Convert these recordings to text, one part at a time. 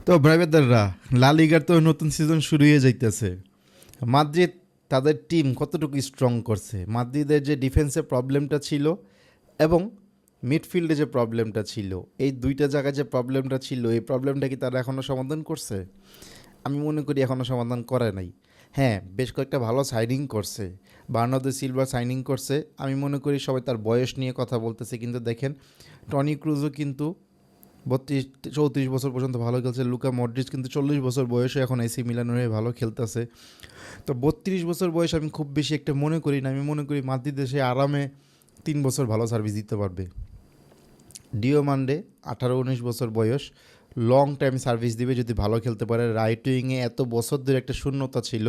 তো ব্রাইভেদাররা লা লিগার তো নতুন সিজন শুরু হয়ে যাইতেছে। মাদ্রিদ তাদের টিম কতটুকু স্ট্রং করছে, মাদ্রিদের যে ডিফেন্সের প্রবলেমটা ছিল এবং মিডফিল্ডে যে প্রবলেমটা ছিল, এই দুইটা জায়গায় যে প্রবলেমটা ছিল, এই প্রবলেমটা কি তারা এখনও সমাধান করছে? আমি মনে করি এখনও সমাধান করে নাই। হ্যাঁ, বেশ কয়েকটা ভালো সাইনিং করছে। বার্নার্দো সিলভা সাইনিং করছে। আমি মনে করি সবাই তার বয়স নিয়ে কথা বলতেছে, কিন্তু দেখেন টনি ক্রুজও কিন্তু 32-34 বছর পর্যন্ত ভালো খেলছে। লুকা মডরিচ কিন্তু 40 বছর বয়সে এখন এসি মিলানের হয়ে ভালো খেলতেছে। তো 32 বছর বয়স আমি খুব বেশি একটা মনে করি না। আমি মনে করি মাদ্রিদ দেশে আরামে 3 বছর ভালো সার্ভিস দিতে পারবে। ডিওমান্ডে 18-19 বছর বয়স, লং টাইম সার্ভিস দিবে যদি ভালো খেলতে পারে। রাইট উইংয়ে এত বছর ধরে একটা শূন্যতা ছিল,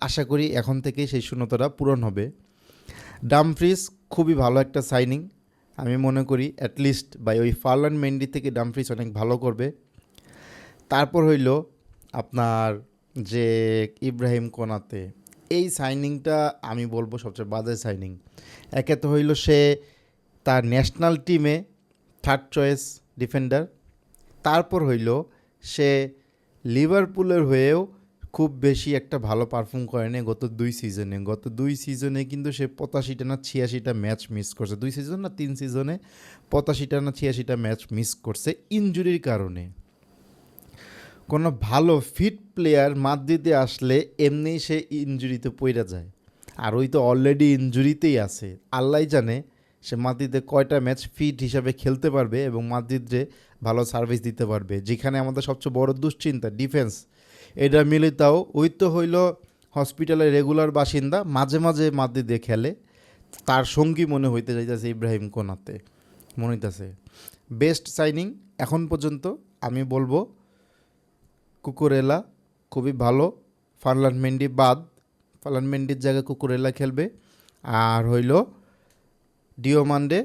আশা করি এখন থেকেই সেই শূন্যতাটা পূরণ হবে। ডামফ্রিজ খুবই ভালো একটা সাইনিং, আমি মনে করি অ্যাটলিস্ট বাই ওই ফার্ল্যান্ড মেন্ডি থেকে ডামফ্রিজ অনেক ভালো করবে। তারপর হইল আপনার যে ইব্রাহিম কোনাতে, এই সাইনিংটা আমি বলবো সবচেয়ে বাজে সাইনিং। একে তো হইল সে তার ন্যাশনাল টিমে থার্ড চয়েস ডিফেন্ডার, তারপর হইল সে লিভারপুলের হয়েও খুব বেশি একটা ভালো পারফর্ম করেনি গত দুই সিজনে কিন্তু সে 85টা না 86টা ম্যাচ মিস করছে। 2 সিজন না 3 সিজনে 85টা না 86টা ম্যাচ মিস করছে ইনজুরির কারণে। কোনো ভালো ফিট প্লেয়ার মাদ্রিদে আসলে এমনি সে ইনজুরিতে পড়ে যায়, আর ওই তো অলরেডি ইনজুরিতেই আছে। আল্লাহ জানে সে মাদ্রিদে কয়টা ম্যাচ ফিট হিসাবে খেলতে পারবে এবং মাদ্রিদে ভালো সার্ভিস দিতে পারবে। যেখানে আমাদের সবচেয়ে বড় দুশ্চিন্তা ডিফেন্স, এটা মিলিতাও ওই তো হইল হসপিটালের রেগুলার বাসিন্দা, মাঝে মাঝে মাদ্রিদে খেলে। তার সঙ্গী মনে হইতে যাইতেছে ইব্রাহিম কোনাতে, মনে হইতেছে বেস্ট সাইনিং এখন পর্যন্ত। আমি বলবো কুকুরেলা খুবই ভালো, ফার্ল্যান্ড মেন্ডি বাদ। ফার্ল্যান্ড মেন্ডির জায়গায় কুকুরেলা খেলবে। আর হইল ডিওমান্ডে।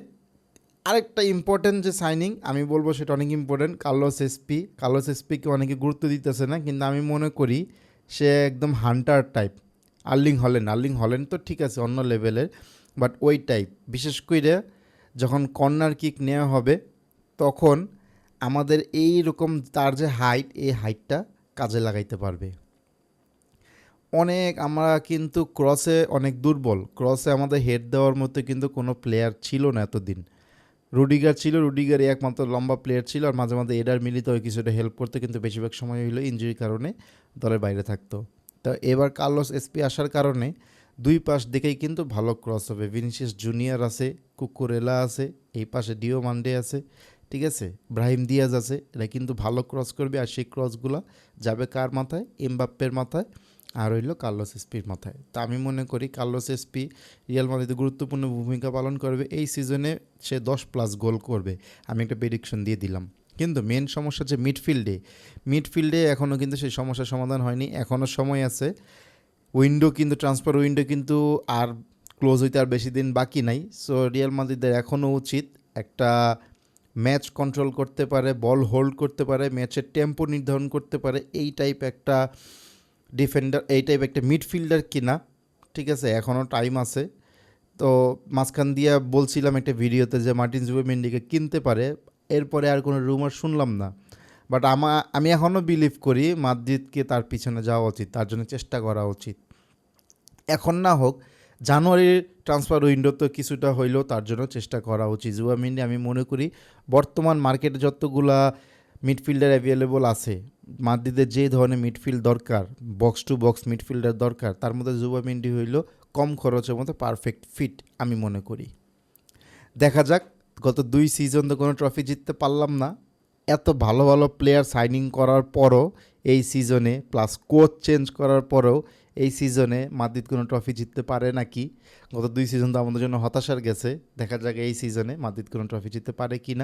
আরেকটা ইম্পর্টেন্ট যে সাইনিং আমি বলবো সেটা অনেক ইম্পর্টেন্ট, কার্লোস এসপিকে অনেকে গুরুত্ব দিতেছে না, কিন্তু আমি মনে করি সে একদম হান্টার টাইপ। আর্লিং হল্যান্ড তো ঠিক আছে অন্য লেভেলের, বাট ওই টাইপ। বিশেষ করে যখন কর্নার কিক নেওয়া হবে তখন আমাদের এই রকম তার যে হাইট, এই হাইটটা কাজে লাগাইতে পারবে অনেক। আমরা কিন্তু ক্রসে অনেক দুর্বল, ক্রসে আমাদের হেড দেওয়ার মতো কিন্তু কোনো প্লেয়ার ছিল না এতদিন। রুডিগার ছিল, রুডিগারই একমাত্র লম্বা প্লেয়ার ছিল, আর মাঝে মাঝে এডার মিলিত ওই কিছুটা হেল্প করতে, কিন্তু বেশিরভাগ সময় হইলো ইনজুরির কারণে দলের বাইরে থাকতো। তো এবার কার্লোস এসপি আসার কারণে দুই পাশ দেখেই কিন্তু ভালো ক্রস হবে। ভিনিসিয়াস জুনিয়র আছে, কুকুরেলা আছে, এই পাশে ডিও মান্ডে আছে, ঠিক আছে, ব্রাহিম দিয়াজ আছে। এটা কিন্তু ভালো ক্রস করবে, আর সেই ক্রসগুলো যাবে কার মাথায়? এমবাপ্পের মাথায়, আর হইলো কার্লোস এসপির মাথায়। তা আমি মনে করি কার্লোস এসপি রিয়াল মাদ্রিদে গুরুত্বপূর্ণ ভূমিকা পালন করবে। এই সিজনে সে 10+ গোল করবে, আমি একটা প্রেডিকশন দিয়ে দিলাম। কিন্তু মেন সমস্যা যে মিডফিল্ডে এখনও কিন্তু সেই সমস্যার সমাধান হয়নি, এখনও সময় আছে। উইন্ডো কিন্তু ট্রান্সফার উইন্ডো কিন্তু আর ক্লোজ হইতে আর বেশি দিন বাকি নাই। সো রিয়াল মাদ্রিদের এখনও উচিত একটা ম্যাচ কন্ট্রোল করতে পারে, বল হোল্ড করতে পারে, ম্যাচের টেম্পো নির্ধারণ করতে পারে, এই টাইপ একটা ডিফেন্ডার, এই টাইপ একটা মিডফিল্ডার কিনা। ঠিক আছে, এখনও টাইম আছে। তো মাঝখান দিয়ে বলছিলাম একটা ভিডিওতে যে মার্টিন জুবিমেন্ডিকে কিনতে পারে, এরপরে আর কোনো রুমার শুনলাম না। বাট আমি এখনও বিলিভ করি মাদ্রিদকে তার পিছনে যাওয়া উচিত, তার জন্য চেষ্টা করা উচিত। এখন না হোক, জানুয়ারির ট্রান্সফার উইন্ডো তো কিছুটা হইলেও তার জন্য চেষ্টা করা উচিত। জুবিমেন্ডি আমি মনে করি বর্তমান মার্কেটে যতগুলা মিডফিল্ডার অ্যাভেলেবল আছে, মাদ্রিদের যে ধরনের মিডফিল্ড দরকার, বক্স টু বক্স মিডফিল্ডার দরকার, তার মধ্যে জুবিমেন্ডি হইল কম খরচের মধ্যে পারফেক্ট ফিট আমি মনে করি। দেখা যাক, গত 2 সিজন তো কোনো ট্রফি জিততে পারলাম না। এত ভালো ভালো প্লেয়ার সাইনিং করার পরও এই সিজনে, প্লাস কোচ চেঞ্জ করার পরেও এই সিজনে মাদ্রিদ কোনো ট্রফি জিততে পারে নাকি? গত 2 সিজন তো আমাদের জন্য হতাশার গেছে। দেখা যাক এই সিজনে মাদ্রিদ কোনো ট্রফি জিততে পারে কি না।